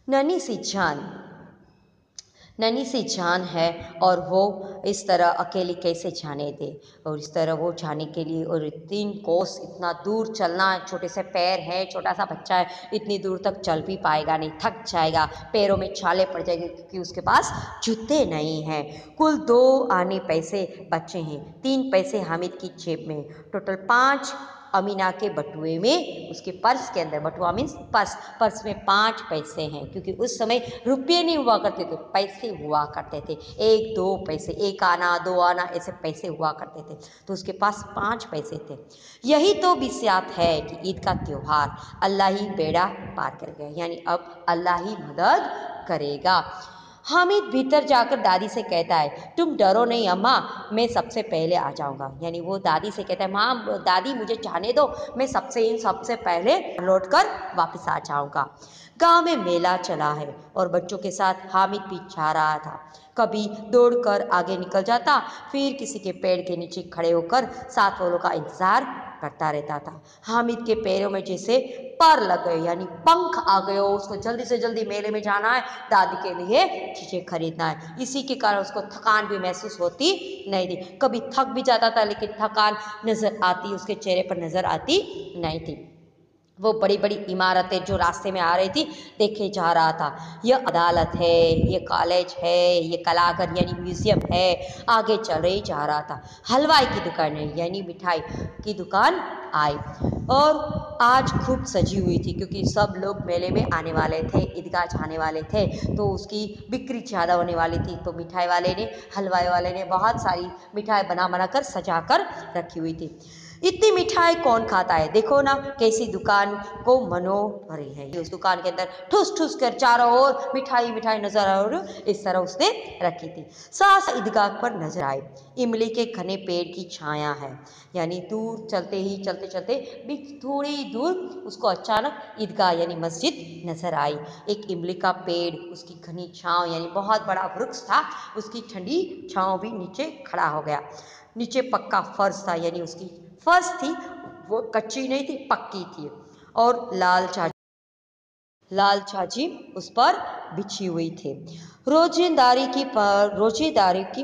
नन्ही सी जान, नन्ही सी जान है और वो इस तरह अकेली कैसे जाने दे। और इस तरह वो जाने के लिए और 3 कोस इतना दूर चलना, छोटे से पैर हैं, छोटा सा बच्चा है, इतनी दूर तक चल भी पाएगा नहीं, थक जाएगा, पैरों में छाले पड़ जाएंगे क्योंकि उसके पास जूते नहीं हैं। कुल 2 आने पैसे बचे हैं, 3 पैसे हामिद की जेब में, टोटल 5 अमीना के बटुए में, उसके पर्स के अंदर, बटुआ मीन्स पर्स, पर्स में 5 पैसे हैं क्योंकि उस समय रुपये नहीं हुआ करते थे, पैसे हुआ करते थे, 1-2 पैसे, 1 आना 2 आना ऐसे पैसे हुआ करते थे। तो उसके पास 5 पैसे थे। यही तो बिस्यात है कि ईद का त्यौहार अल्लाह ही बेड़ा पार कर गया, यानी अब अल्लाह ही मदद करेगा। हामिद भीतर जाकर दादी से कहता है, तुम डरो नहीं अम्मा, मैं सबसे पहले आ जाऊंगा। यानी वो दादी से कहता है, माँ दादी मुझे जाने दो, मैं सबसे पहले लौट कर वापस आ जाऊंगा। गांव में मेला चला है और बच्चों के साथ हामिद भी जा रहा था। कभी दौड़कर आगे निकल जाता, फिर किसी के पेड़ के नीचे खड़े होकर साथ वालों का इंतजार करता रहता था। हामिद के पैरों में जैसे पर लग गए, यानी पंख आ गए हो, उसको जल्दी से जल्दी मेले में जाना है, दादी के लिए चीजें खरीदना है। इसी के कारण उसको थकान भी महसूस होती नहीं थी। कभी थक भी जाता था लेकिन थकान नजर आती, उसके चेहरे पर नजर आती नहीं थी। वो बड़ी बड़ी इमारतें जो रास्ते में आ रही थी देखे जा रहा था। यह अदालत है, ये कॉलेज है, ये कलाघर यानी म्यूजियम है, आगे चल रही जा रहा था। हलवाई की दुकान है यानी मिठाई की दुकान आई और आज खूब सजी हुई थी क्योंकि सब लोग मेले में आने वाले थे, ईदगाह जाने वाले थे, तो उसकी बिक्री ज़्यादा होने वाली थी। तो मिठाई वाले ने, हलवाई वाले ने बहुत सारी मिठाई बना बना कर सजा कर रखी हुई थी। इतनी मिठाई कौन खाता है, देखो ना कैसी दुकान को मनो भरी है। उस दुकान के अंदर ठुस ठुस कर चारों ओर मिठाई मिठाई नजर आ रही, इस तरह उसने रखी थी। सास ईदगाह पर नजर आई, इमली के घने पेड़ की छाया है, यानी दूर चलते ही चलते चलते भी थोड़ी दूर उसको अचानक ईदगाह यानी मस्जिद नजर आई। एक इमली का पेड़, उसकी घनी छांव यानी बहुत बड़ा वृक्ष था, उसकी ठंडी छांव भी नीचे खड़ा हो गया। नीचे पक्का फर्श था, यानी उसकी फर्श थी वो कच्ची नहीं थी, पक्की थी, और लाल छाछी उस पर बिछी हुई थी। रोजेदारी की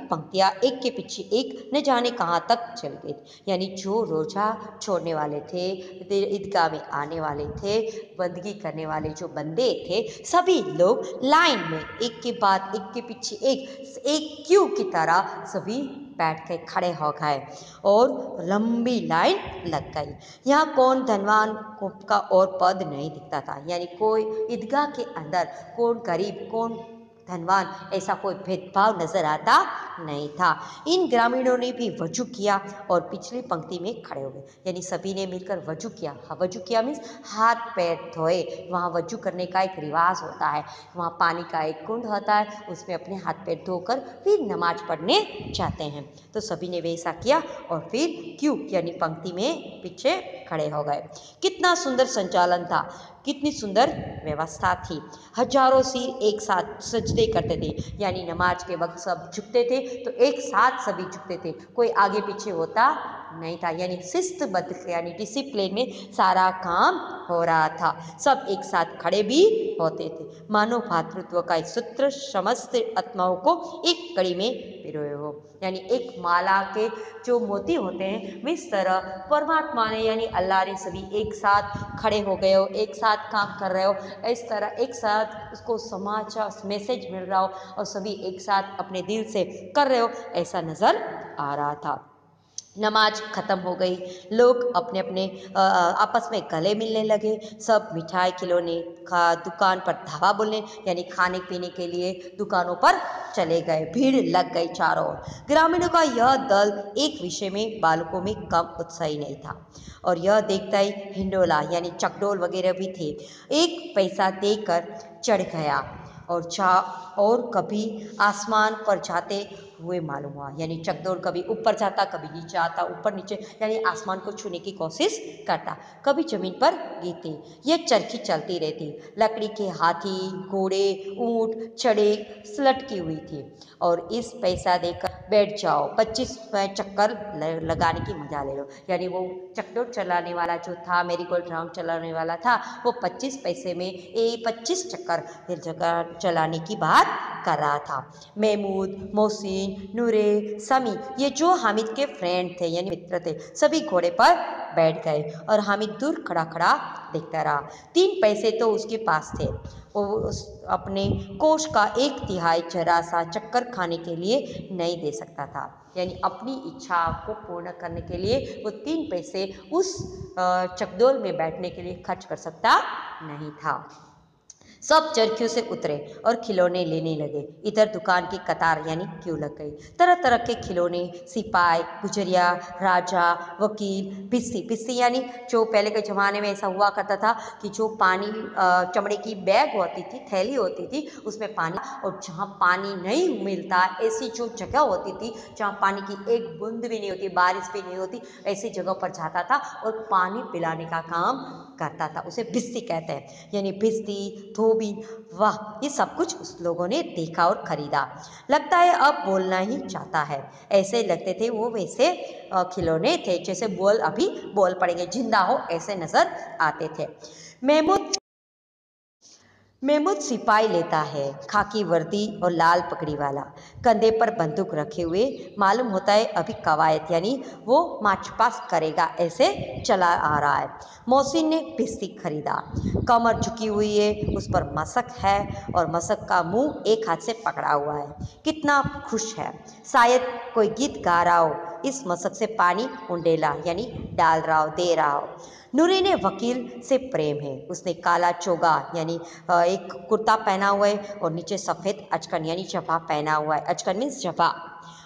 पंक्तियां एक के पीछे एक न जाने कहाँ तक चल गई, यानी जो रोजा छोड़ने वाले थे, ईदगाह में आने वाले थे, बंदगी करने वाले जो बंदे थे, सभी लोग लाइन में एक के बाद एक के पीछे एक क्यू की तरह सभी बैठ के खड़े हो गए और लंबी लाइन लग गई। यहाँ कौन धनवान का और पद नहीं दिखता था, यानी कोई ईदगाह के अंदर कौन गरीब कौन धनवान ऐसा कोई भेदभाव नजर आता नहीं था। इन ग्रामीणों ने भी वजू किया और पिछली पंक्ति में खड़े हो गए, यानी सभी ने मिलकर वजू किया। वजू किया मीन्स हाथ पैर धोए। वहाँ वजू करने का एक रिवाज होता है, वहाँ पानी का एक कुंड होता है, उसमें अपने हाथ पैर धोकर फिर नमाज पढ़ने जाते हैं। तो सभी ने वैसा किया और फिर क्यों यानी पंक्ति में पीछे खड़े हो गए। कितना सुंदर संचालन था, कितनी सुंदर व्यवस्था थी। हजारों सिर एक साथ सजदे करते थे, यानी नमाज के वक्त सब झुकते थे तो एक साथ सभी झुकते थे, कोई आगे पीछे होता नहीं था, यानी शिस्तबद्ध यानी डिसिप्लिन में सारा काम हो रहा था। सब एक साथ खड़े भी होते थे, मानव भातृत्व का एक सूत्र समस्त आत्माओं को एक कड़ी में पिरोए हो, यानी एक माला के जो मोती होते हैं इस तरह परमात्मा ने यानी अल्लाह ने सभी एक साथ खड़े हो गए हो, एक साथ काम कर रहे हो, इस तरह एक साथ उसको समाचार मैसेज मिल रहा हो और सभी एक साथ अपने दिल से कर रहे हो, ऐसा नजर आ रहा था। नमाज खत्म हो गई, लोग अपने अपने आपस में गले मिलने लगे, सब मिठाई खिलौने का दुकान पर धावा बोलने यानी खाने पीने के लिए दुकानों पर चले गए। भीड़ लग गई चारों ओर। ग्रामीणों का यह दल एक विषय में बालकों में कम उत्साही नहीं था और यह देखता ही हिंडोला यानी चकडोल वगैरह भी थे, 1 पैसा देकर चढ़ गया और कभी आसमान पर जाते हुए मालूम हुआ, यानी चकदौड़ कभी ऊपर जाता कभी नीचे आता, ऊपर नीचे यानी आसमान को छूने की कोशिश करता, कभी जमीन पर गिरते। ये चरखी चलती रहती, लकड़ी के हाथी घोड़े ऊंट चढ़े लटकी हुई थी और इस पैसा देकर बैठ जाओ, 25 चक्कर लगाने की मजा ले लो। यानी वो चक्कर चलाने वाला जो था, मेरी गोल्ड राउंड चलाने वाला था, वो 25 पैसे में 25 चक्कर चलाने की बात कर रहा था। महमूद, मोहसिन, नूरे, समी, ये जो हामिद के फ्रेंड थे यानी मित्र थे, सभी घोड़े पर बैठ गए और हामिद दूर खड़ा खड़ा देखता रहा। 3 पैसे तो उसके पास थे, वो अपने कोष का 1/3 जरा सा चक्कर खाने के लिए नहीं दे सकता था। यानी अपनी इच्छा को पूर्ण करने के लिए वो 3 पैसे उस चकडोल में बैठने के लिए खर्च कर सकता नहीं था। सब चरखियों से उतरे और खिलौने लेने लगे। इधर दुकान की कतार यानी क्यों लग गई। तरह तरह के खिलौने, सिपाही, गुजरिया, राजा, वकील, भिस्सी। भिस्सी यानी जो पहले के ज़माने में ऐसा हुआ करता था कि जो पानी चमड़े की बैग होती थी, थैली होती थी, उसमें पानी, और जहाँ पानी नहीं मिलता, ऐसी जो जगह होती थी जहाँ पानी की एक बूंद भी नहीं होती, बारिश भी नहीं होती, ऐसी जगह पर जाता था और पानी पिलाने का काम करता था। उसे भिस्सी कहते हैं। यानी भिस्सी, धोबी, वाह, ये सब कुछ उस लोगों ने देखा और खरीदा। लगता है अब बोलना ही चाहता है। ऐसे लगते थे वो वैसे खिलौने थे जैसे बोल अभी बोल पड़ेंगे, जिंदा हो ऐसे नजर आते थे। महमूद सिपाही लेता है, खाकी वर्दी और लाल पगड़ी वाला, कंधे पर बंदूक रखे हुए। मालूम होता है अभी कवायद यानी वो मार्च पास्ट करेगा, ऐसे चला आ रहा है। मोहसिन ने भिस्सी खरीदा, कमर झुकी हुई है, उस पर मशक है और मशक का मुंह एक हाथ से पकड़ा हुआ है। कितना खुश है, शायद कोई गीत गा रहा हो, इस मशक से पानी उंडेला यानी डाल रहा हो, दे रहा हो। नूरी ने वकील से प्रेम है, उसने काला चोगा यानी एक कुर्ता पहना हुआ है और नीचे सफ़ेद अचकन यानी जभा पहना हुआ है। अचकन मीन्स जभा,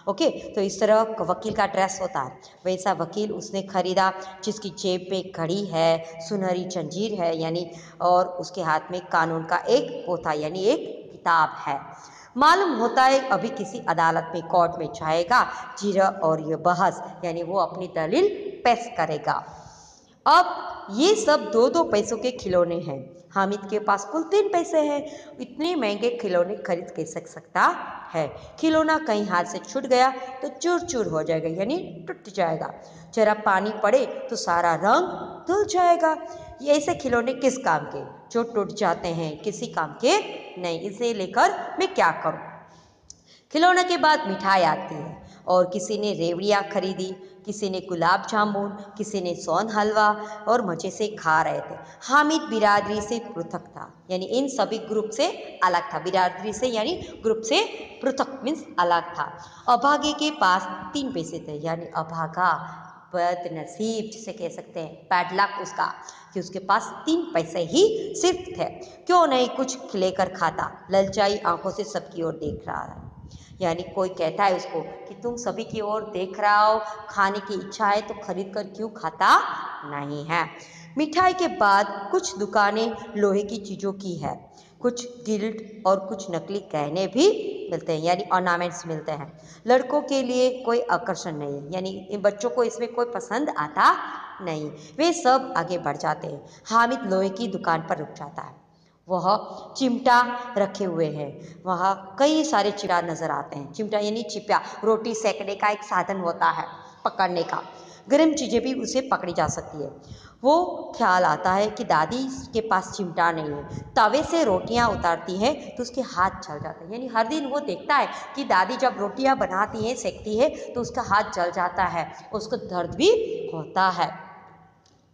ओके। तो इस तरह वकील का ड्रेस होता है, वैसा वकील उसने खरीदा, जिसकी जेब में घड़ी है, सुनहरी जंजीर है यानी, और उसके हाथ में कानून का एक पोथा यानी एक किताब है। मालूम होता है अभी किसी अदालत में, कोर्ट में जाएगा, जीरा और ये बहस यानी वो अपनी दलील पेश करेगा। अब ये सब 2-2 पैसों के खिलौने हैं। हामिद के पास कुल 3 पैसे हैं। इतने महंगे खिलौने खरीद कैसे सकता है। खिलौना कहीं हाथ से छूट गया तो चूर चूर हो जाएगा यानी टूट जाएगा। जरा पानी पड़े तो सारा रंग धुल जाएगा। ये ऐसे खिलौने किस काम के जो टूट जाते हैं, किसी काम के नहीं। इसे लेकर मैं क्या करूं। खिलौने के बाद मिठाई आती है और किसी ने रेवड़ियाँ खरीदी, किसी ने गुलाब जामुन, किसी ने सोन हलवा और मज़े से खा रहे थे। हामिद बिरादरी से पृथक था यानी इन सभी ग्रुप से अलग था। बिरादरी से यानी ग्रुप से पृथक मीन्स अलग था। अभागे के पास 3 पैसे थे यानी अभागा, बदनसीब जिसे कह सकते हैं, बैड लक उसका कि उसके पास 3 पैसे ही सिर्फ थे। क्यों नहीं कुछ लेकर खाता, ललचाई आंखों से सबकी ओर देख रहा है। यानी कोई कहता है उसको कि तुम सभी की ओर देख रहा हो, खाने की इच्छा है तो खरीद कर क्यों खाता नहीं है। मिठाई के बाद कुछ दुकानें लोहे की चीज़ों की है, कुछ गिल्ड और कुछ नकली गहने भी मिलते हैं यानी ऑर्नामेंट्स मिलते हैं। लड़कों के लिए कोई आकर्षण नहीं है यानी इन बच्चों को इसमें कोई पसंद आता नहीं। वे सब आगे बढ़ जाते हैं। हामिद लोहे की दुकान पर रुक जाता है। वह चिमटा रखे हुए हैं, वहाँ कई सारे चिमटा नज़र आते हैं। चिमटा यानी चिप्या, रोटी सेकने का एक साधन होता है पकड़ने का। गर्म चीज़ें भी उसे पकड़ी जा सकती है। वो ख्याल आता है कि दादी के पास चिमटा नहीं है। तवे से रोटियां उतारती है तो उसके हाथ जल जाते हैं यानी हर दिन वो देखता है कि दादी जब रोटियां बनाती है, सेकती है तो उसका हाथ जल जाता है, उसको दर्द भी होता है।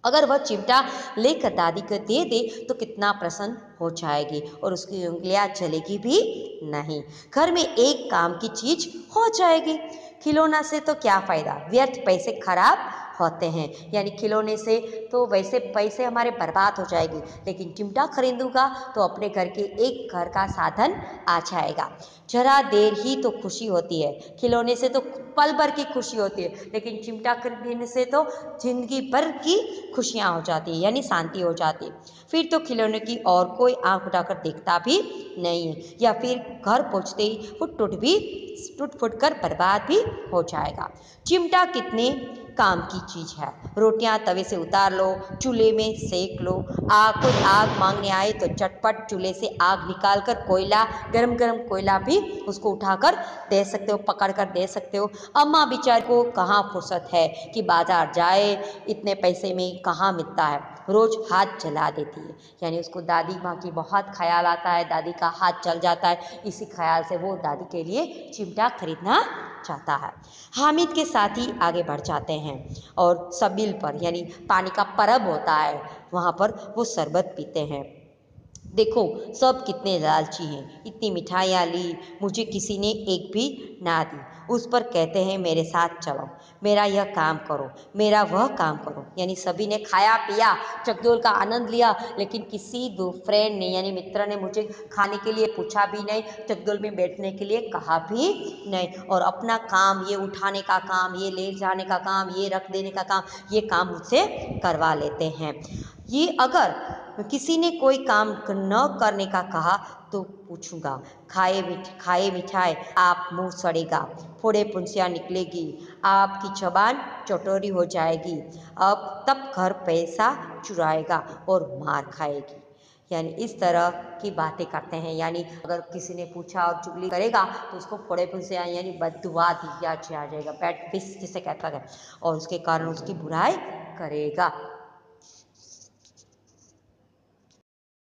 अगर वह चिमटा लेकर दादी को दे दे तो कितना प्रसन्न हो जाएगी और उसकी उंगलियां जलेगी भी नहीं। घर में एक काम की चीज हो जाएगी। खिलौना से तो क्या फ़ायदा, व्यर्थ पैसे खराब होते हैं। यानी खिलौने से तो वैसे पैसे हमारे बर्बाद हो जाएंगे, लेकिन चिमटा खरीदूंगा तो अपने घर के एक घर का साधन आ जाएगा। जरा देर ही तो खुशी होती है, खिलौने से तो पल भर की खुशी होती है, लेकिन चिमटा खरीदने से तो जिंदगी भर की खुशियाँ हो जाती है यानी शांति हो जाती है। फिर तो खिलौने की और कोई आंख उठाकर देखता भी नहीं है, या फिर घर पहुँचते ही वो टूट फूट कर बर्बाद भी हो जाएगा। चिमटा कितने काम की चीज़ है। रोटियां तवे से उतार लो, चूल्हे में सेक लो। कोई आग मांगने आए तो चटपट चूल्हे से आग निकाल कर कोयला, गरम गरम कोयला भी उसको उठाकर दे सकते हो, पकड़ कर दे सकते हो। अम्मा बेचारी को कहाँ फुर्सत है कि बाजार जाए, इतने पैसे में कहाँ मिलता है, रोज हाथ जला देती है। यानी उसको दादी माँ की बहुत ख्याल आता है, दादी का हाथ जल जाता है, इसी ख्याल से वो दादी के लिए चिमटा खरीदना चाहता है। हामिद के साथ ही आगे बढ़ जाते हैं और सबील पर यानी पानी का परब होता है, वहाँ पर वो शरबत पीते हैं। देखो सब कितने लालची हैं, इतनी मिठाइयाँ ली, मुझे किसी ने एक भी ना दी। उस पर कहते हैं मेरे साथ चलो, मेरा यह काम करो, मेरा वह काम करो। यानी सभी ने खाया पिया, चकदोल का आनंद लिया, लेकिन किसी दो फ्रेंड ने यानी मित्र ने मुझे खाने के लिए पूछा भी नहीं, चकदोल में बैठने के लिए कहा भी नहीं। और अपना काम, ये उठाने का काम, ये ले जाने का काम, ये रख देने का काम, ये काम मुझसे करवा लेते हैं। ये अगर किसी ने कोई काम न करने का कहा तो पूछूंगा, खाए मिठाई आप मुंह सड़ेगा, फोड़े पुंसियाँ निकलेगी, आपकी जबान चटोरी हो जाएगी, अब तब घर पैसा चुराएगा और मार खाएगी। यानी इस तरह की बातें करते हैं। यानी अगर किसी ने पूछा और चुगली करेगा तो उसको फोड़े पुंसियाँ यानी बद्दुआ दिया जाएगा, बैड विश जिसे कहता है, और उसके कारण उसकी बुराई करेगा।